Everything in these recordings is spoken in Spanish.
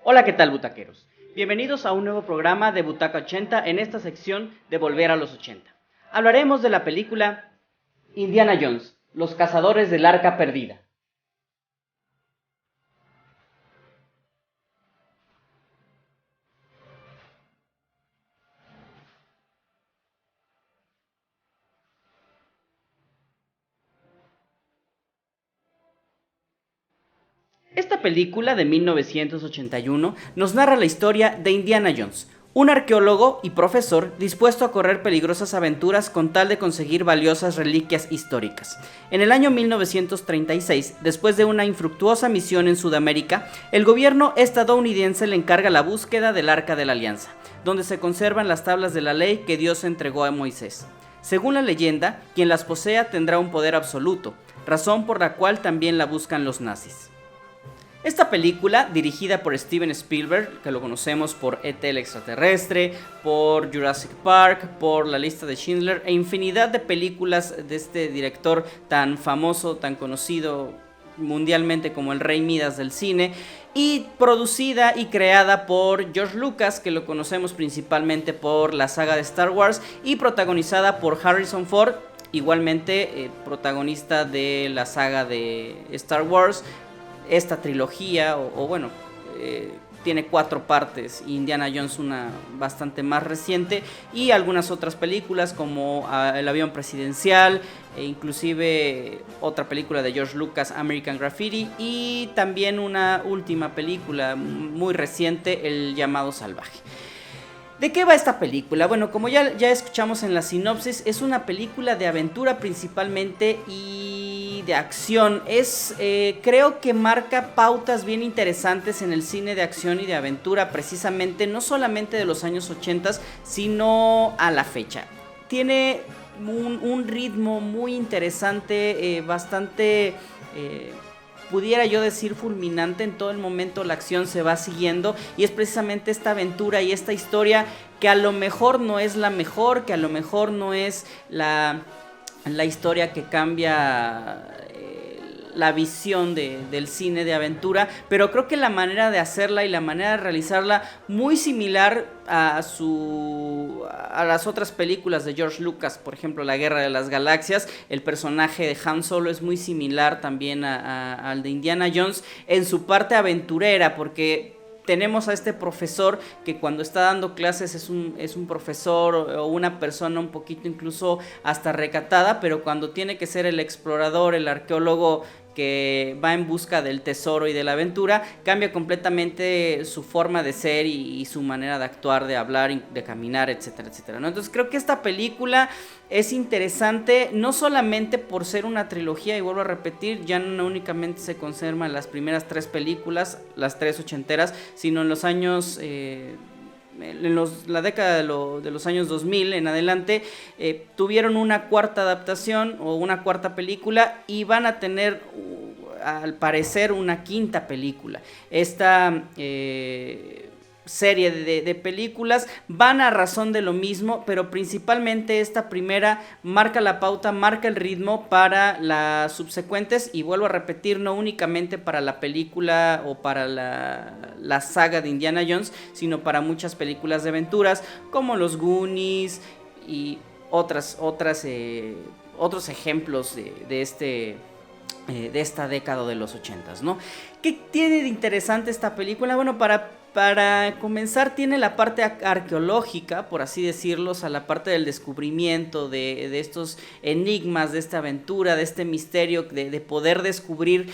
Hola, ¿qué tal, butaqueros? Bienvenidos a un nuevo programa de Butaca 80 en esta sección de Volver a los 80. Hablaremos de la película Indiana Jones, Los Cazadores del Arca Perdida. Esta película de 1981 nos narra la historia de Indiana Jones, un arqueólogo y profesor dispuesto a correr peligrosas aventuras con tal de conseguir valiosas reliquias históricas. En el año 1936, después de una infructuosa misión en Sudamérica, el gobierno estadounidense le encarga la búsqueda del Arca de la Alianza, donde se conservan las tablas de la ley que Dios entregó a Moisés. Según la leyenda, quien las posea tendrá un poder absoluto, razón por la cual también la buscan los nazis. Esta película, dirigida por Steven Spielberg, que lo conocemos por E.T. el extraterrestre, por Jurassic Park, por La lista de Schindler e infinidad de películas de este director tan famoso, tan conocido mundialmente como el Rey Midas del cine, y producida y creada por George Lucas, que lo conocemos principalmente por la saga de Star Wars, y protagonizada por Harrison Ford, igualmente protagonista de la saga de Star Wars. Esta trilogía, tiene 4 partes, Indiana Jones una bastante más reciente, y algunas otras películas como El avión presidencial, e inclusive otra película de George Lucas, American Graffiti, y también una última película muy reciente, El llamado salvaje. ¿De qué va esta película? Bueno, como ya escuchamos en la sinopsis, es una película de aventura principalmente y de acción. Creo que marca pautas bien interesantes en el cine de acción y de aventura, precisamente no solamente de los años 80, sino a la fecha. Tiene un ritmo muy interesante, bastante... pudiera yo decir fulminante. En todo el momento la acción se va siguiendo y es precisamente esta aventura y esta historia que a lo mejor no es la mejor, que a lo mejor no es la historia que cambia la visión del cine de aventura, pero creo que la manera de hacerla y la manera de realizarla muy similar a las otras películas de George Lucas, por ejemplo La Guerra de las Galaxias. El personaje de Han Solo es muy similar también al de Indiana Jones en su parte aventurera, porque tenemos a este profesor que cuando está dando clases es un profesor o una persona un poquito incluso hasta recatada, pero cuando tiene que ser el explorador, el arqueólogo que va en busca del tesoro y de la aventura, cambia completamente su forma de ser y su manera de actuar, de hablar, de caminar, etcétera, etcétera, ¿no? Entonces creo que esta película es interesante, no solamente por ser una trilogía, y vuelvo a repetir, ya no únicamente se conservan las primeras 3 películas, las 3 ochenteras, sino en los años... la década de los años 2000 en adelante, tuvieron una cuarta adaptación o una cuarta película y van a tener al parecer una quinta película. Esta serie de películas van a razón de lo mismo, pero principalmente esta primera marca la pauta, marca el ritmo para las subsecuentes, y vuelvo a repetir, no únicamente para la película o para la saga de Indiana Jones, sino para muchas películas de aventuras como los Goonies y otros ejemplos de esta década de los 80s, ¿no? ¿Qué tiene de interesante esta película? Bueno, para comenzar, tiene la parte arqueológica, por así decirlo, o sea, la parte del descubrimiento de estos enigmas, de esta aventura, de este misterio, de poder descubrir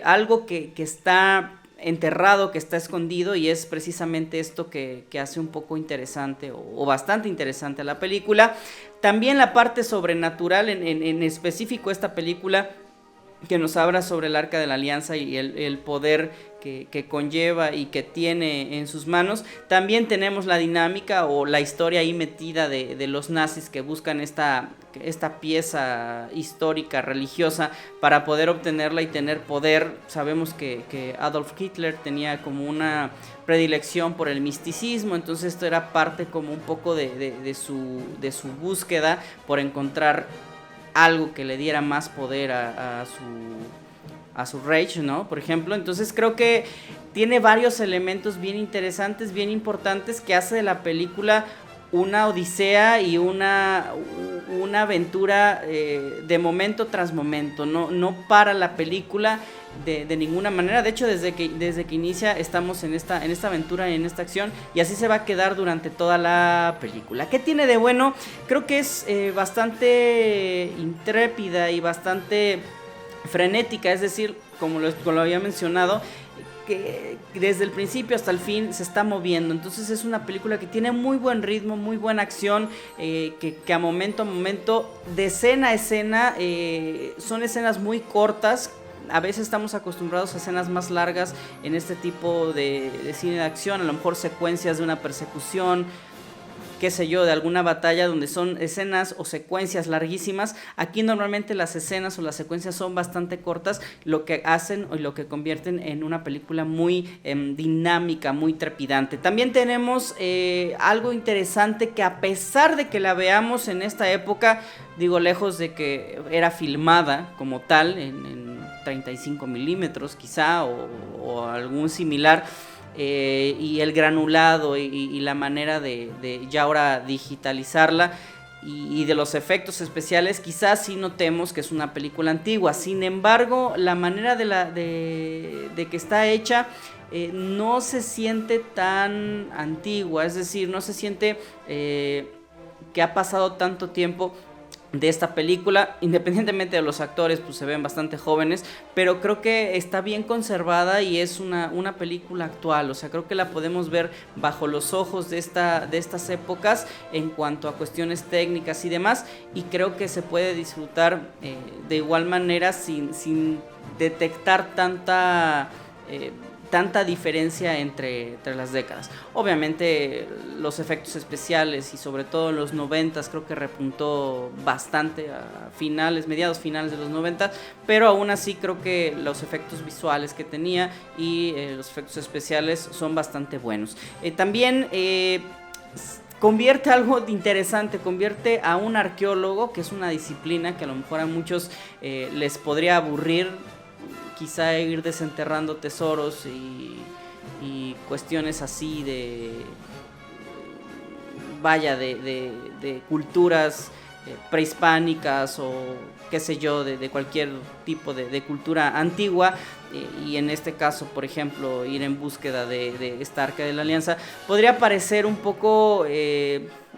algo que está enterrado, que está escondido, y es precisamente esto que hace un poco interesante o bastante interesante a la película. También la parte sobrenatural, en específico esta película que nos habla sobre el Arca de la Alianza y el poder que conlleva y que tiene en sus manos. También tenemos la dinámica o la historia ahí metida de los nazis que buscan esta pieza histórica, religiosa, para poder obtenerla y tener poder. Sabemos que Adolf Hitler tenía como una predilección por el misticismo, entonces esto era parte como un poco de su búsqueda por encontrar algo que le diera más poder a su Rage, ¿no? Por ejemplo, entonces creo que tiene varios elementos bien interesantes, bien importantes, que hace de la película una odisea y una aventura de momento tras momento. No para la película de ninguna manera. De hecho, desde que inicia estamos en esta aventura, en esta acción, y así se va a quedar durante toda la película. ¿Qué tiene de bueno? Creo que es bastante intrépida y bastante frenética, es decir, como lo había mencionado, que desde el principio hasta el fin se está moviendo. Entonces es una película que tiene muy buen ritmo, muy buena acción, que a momento, de escena a escena, son escenas muy cortas. A veces estamos acostumbrados a escenas más largas en este tipo de cine de acción, a lo mejor secuencias de una persecución, qué sé yo, de alguna batalla donde son escenas o secuencias larguísimas. Aquí normalmente las escenas o las secuencias son bastante cortas, lo que hacen o lo que convierten en una película muy dinámica, muy trepidante. También tenemos algo interesante, que a pesar de que la veamos en esta época, digo, lejos de que era filmada como tal en 35 milímetros quizá o algún similar, y el granulado y la manera de ya ahora digitalizarla y de los efectos especiales, quizás sí notemos que es una película antigua. Sin embargo, la manera de que está hecha no se siente tan antigua, es decir, no se siente que ha pasado tanto tiempo de esta película. Independientemente de los actores, pues se ven bastante jóvenes, pero creo que está bien conservada y es una película actual. O sea, creo que la podemos ver bajo los ojos de estas épocas en cuanto a cuestiones técnicas y demás, y creo que se puede disfrutar de igual manera sin detectar tanta diferencia entre las décadas. Obviamente los efectos especiales, y sobre todo en los 90s, creo que repuntó bastante a mediados finales de los 90, pero aún así creo que los efectos visuales que tenía y los efectos especiales son bastante buenos. También convierte algo interesante, convierte a un arqueólogo, que es una disciplina que a lo mejor a muchos les podría aburrir, quizá ir desenterrando tesoros y cuestiones así de culturas prehispánicas o qué sé yo, de cualquier tipo de cultura antigua, y en este caso, por ejemplo, ir en búsqueda de esta Arca de la Alianza, podría parecer un poco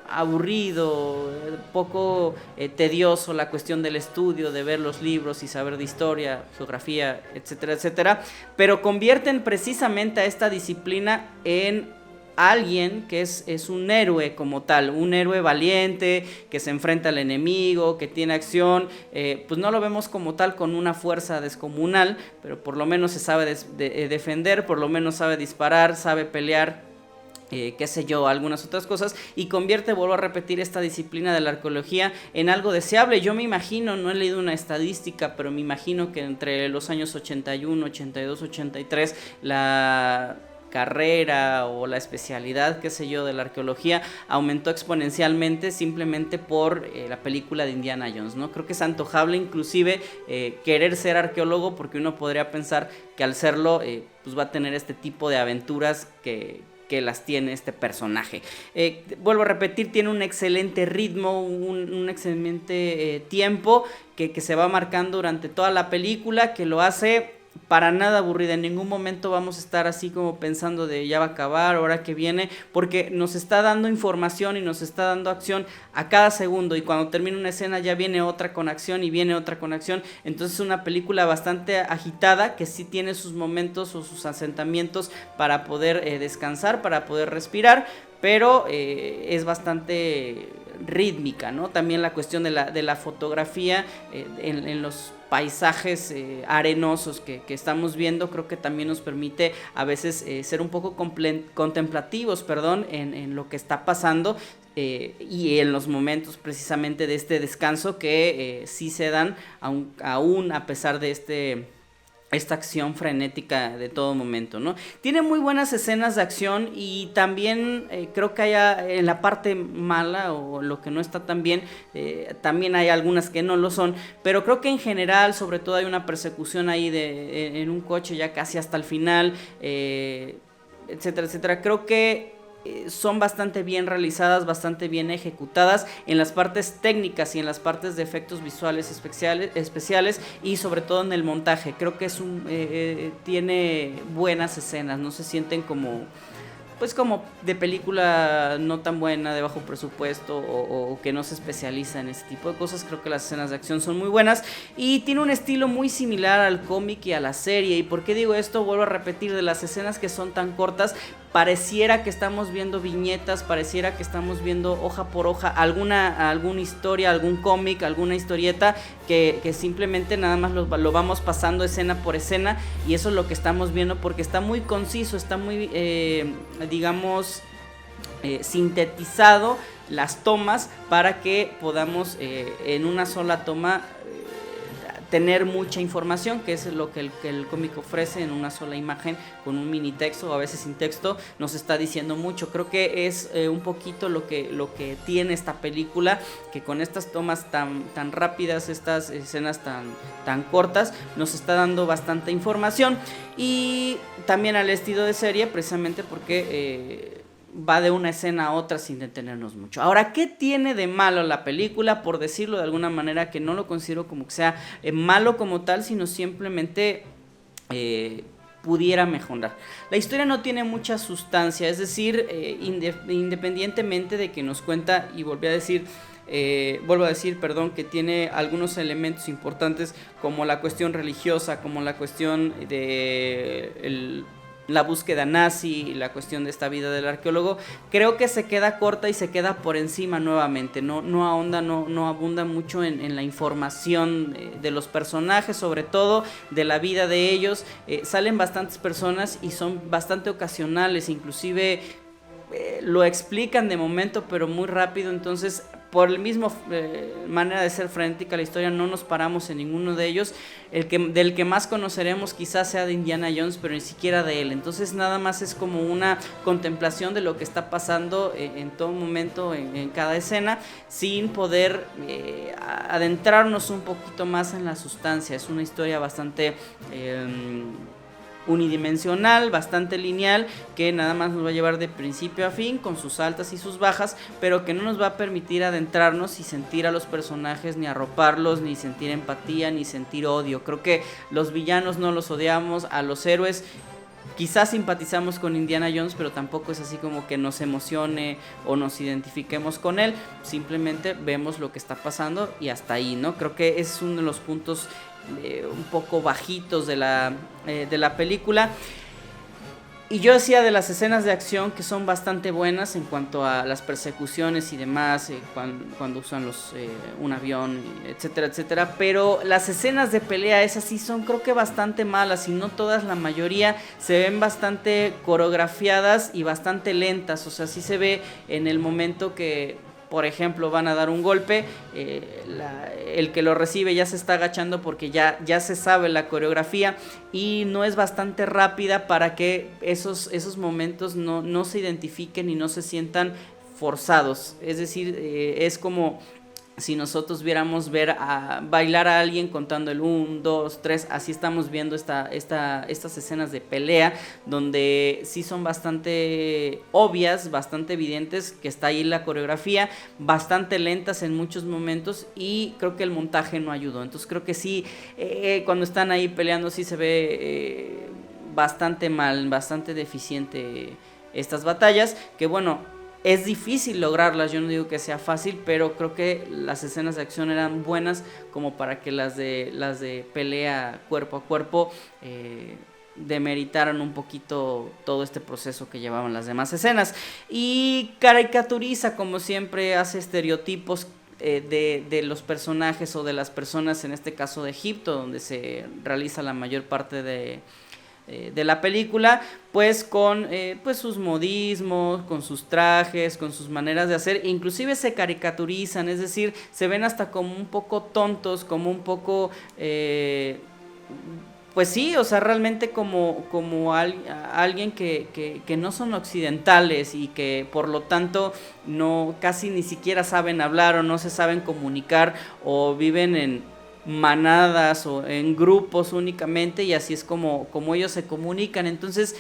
aburrido, poco tedioso la cuestión del estudio, de ver los libros y saber de historia, geografía, etcétera, etcétera, pero convierten precisamente a esta disciplina en alguien que es un héroe como tal, un héroe valiente, que se enfrenta al enemigo, que tiene acción. Pues no lo vemos como tal con una fuerza descomunal, pero por lo menos se sabe defender, por lo menos sabe disparar, sabe pelear, qué sé yo, algunas otras cosas, y convierte, vuelvo a repetir, esta disciplina de la arqueología en algo deseable. Yo me imagino, no he leído una estadística, pero me imagino que entre los años 81, 82, 83, la carrera o la especialidad, qué sé yo, de la arqueología aumentó exponencialmente simplemente por la película de Indiana Jones, ¿no? Creo que es antojable inclusive querer ser arqueólogo, porque uno podría pensar que al serlo pues va a tener este tipo de aventuras que las tiene este personaje. Vuelvo a repetir, tiene un excelente ritmo, un excelente tiempo que se va marcando durante toda la película, que lo hace para nada aburrida. En ningún momento vamos a estar así como pensando de ya va a acabar, ahora que viene, porque nos está dando información y nos está dando acción a cada segundo, y cuando termina una escena ya viene otra con acción y viene otra con acción. Entonces es una película bastante agitada, que sí tiene sus momentos o sus asentamientos para poder descansar, para poder respirar, pero es bastante rítmica, ¿no? También la cuestión de la fotografía en los paisajes arenosos que estamos viendo, creo que también nos permite a veces ser un poco contemplativos, en lo que está pasando, y en los momentos precisamente de este descanso que sí se dan aún a pesar de este esta acción frenética de todo momento, ¿no? Tiene muy buenas escenas de acción y también creo que haya en la parte mala o lo que no está tan bien, también hay algunas que no lo son, pero creo que en general, sobre todo hay una persecución ahí en un coche ya casi hasta el final, etcétera, etcétera. Creo que son bastante bien realizadas, bastante bien ejecutadas en las partes técnicas y en las partes de efectos visuales especiales y sobre todo en el montaje. Creo que tiene buenas escenas, no se sienten como de película no tan buena, de bajo presupuesto o que no se especializa en ese tipo de cosas. Creo que las escenas de acción son muy buenas y tiene un estilo muy similar al cómic y a la serie. ¿Y por qué digo esto? Vuelvo a repetir, de las escenas que son tan cortas, pareciera que estamos viendo viñetas, pareciera que estamos viendo hoja por hoja alguna historia, algún cómic, alguna historieta que simplemente nada más lo vamos pasando escena por escena, y eso es lo que estamos viendo porque está muy conciso, está muy digamos sintetizado las tomas para que podamos en una sola toma tener mucha información, que es lo que el cómic ofrece en una sola imagen con un mini texto o a veces sin texto. Nos está diciendo mucho. Creo que es un poquito lo que tiene esta película, que con estas tomas tan rápidas, estas escenas tan cortas, nos está dando bastante información, y también al estilo de serie, precisamente porque va de una escena a otra sin detenernos mucho. Ahora, ¿qué tiene de malo la película? Por decirlo de alguna manera, que no lo considero como que sea malo como tal, sino simplemente pudiera mejorar. La historia no tiene mucha sustancia, es decir, independientemente de que nos cuenta, y vuelvo a decir, que tiene algunos elementos importantes como la cuestión religiosa, como la cuestión de la búsqueda nazi, la cuestión de esta vida del arqueólogo. Creo que se queda corta y se queda por encima nuevamente, no ahonda, no abunda mucho en la información de los personajes, sobre todo de la vida de ellos. Salen bastantes personas y son bastante ocasionales, inclusive lo explican de momento pero muy rápido, entonces por el mismo manera de ser frenética la historia, no nos paramos en ninguno de ellos. Del que más conoceremos quizás sea de Indiana Jones, pero ni siquiera de él. Entonces nada más es como una contemplación de lo que está pasando en todo momento, en cada escena, sin poder adentrarnos un poquito más en la sustancia. Es una historia bastante unidimensional, bastante lineal, que nada más nos va a llevar de principio a fin con sus altas y sus bajas, pero que no nos va a permitir adentrarnos y sentir a los personajes, ni arroparlos, ni sentir empatía, ni sentir odio. Creo que los villanos no los odiamos, a los héroes quizás simpatizamos con Indiana Jones, pero tampoco es así como que nos emocione o nos identifiquemos con él. Simplemente vemos lo que está pasando y hasta ahí, ¿no? Creo que es uno de los puntos un poco bajitos de la película. Y yo decía de las escenas de acción que son bastante buenas en cuanto a las persecuciones y demás, cuando usan un avión, etcétera, etcétera. Pero las escenas de pelea, esas sí son creo que bastante malas, y no todas, la mayoría se ven bastante coreografiadas y bastante lentas. O sea, sí se ve en el momento que, por ejemplo, van a dar un golpe, el que lo recibe ya se está agachando porque ya se sabe la coreografía, y no es bastante rápida para que esos momentos no se identifiquen y no se sientan forzados. Es decir, es como si nosotros viéramos bailar a alguien contando el 1, 2, 3, así estamos viendo estas escenas de pelea, donde sí son bastante obvias, bastante evidentes que está ahí la coreografía, bastante lentas en muchos momentos, y creo que el montaje no ayudó. Entonces creo que sí, cuando están ahí peleando sí se ve bastante mal, bastante deficiente estas batallas, que bueno, es difícil lograrlas. Yo no digo que sea fácil, pero creo que las escenas de acción eran buenas como para que las de pelea cuerpo a cuerpo demeritaran un poquito todo este proceso que llevaban las demás escenas. Y caricaturiza, como siempre, hace estereotipos de los personajes o de las personas, en este caso de Egipto, donde se realiza la mayor parte de la película, pues con pues sus modismos, con sus trajes, con sus maneras de hacer. Inclusive se caricaturizan, es decir, se ven hasta como un poco tontos, como un poco Pues sí, o sea, realmente alguien que no son occidentales y que por lo tanto no casi ni siquiera saben hablar o no se saben comunicar o viven en manadas o en grupos únicamente, y así es como ellos se comunican. Entonces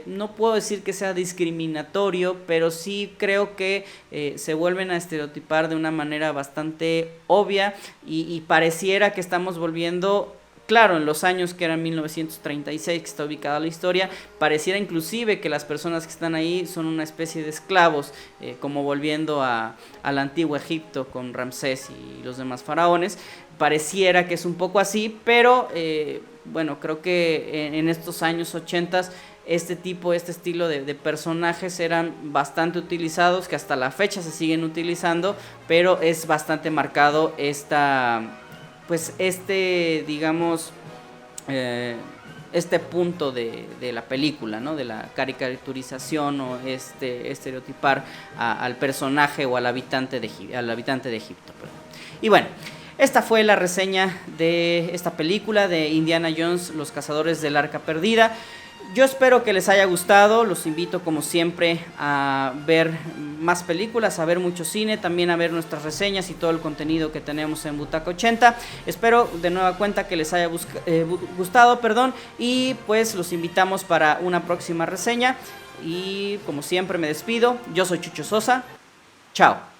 no puedo decir que sea discriminatorio, pero sí creo que se vuelven a estereotipar de una manera bastante obvia, y pareciera que estamos volviendo. Claro, en los años que eran 1936, que está ubicada la historia, pareciera inclusive que las personas que están ahí son una especie de esclavos, como volviendo al antiguo Egipto con Ramsés y los demás faraones. Pareciera que es un poco así, pero bueno, creo que en estos años 80 este estilo de personajes eran bastante utilizados, que hasta la fecha se siguen utilizando, pero es bastante marcado digamos, este punto de la película, ¿no? De la caricaturización o estereotipar al personaje o al habitante de Egipto. Perdón. Y bueno, esta fue la reseña de esta película de Indiana Jones, Los Cazadores del Arca Perdida. Yo espero que les haya gustado, los invito como siempre a ver más películas, a ver mucho cine, también a ver nuestras reseñas y todo el contenido que tenemos en Butaca 80. Espero de nueva cuenta que les haya gustado, y pues los invitamos para una próxima reseña, y como siempre me despido. Yo soy Chucho Sosa, chao.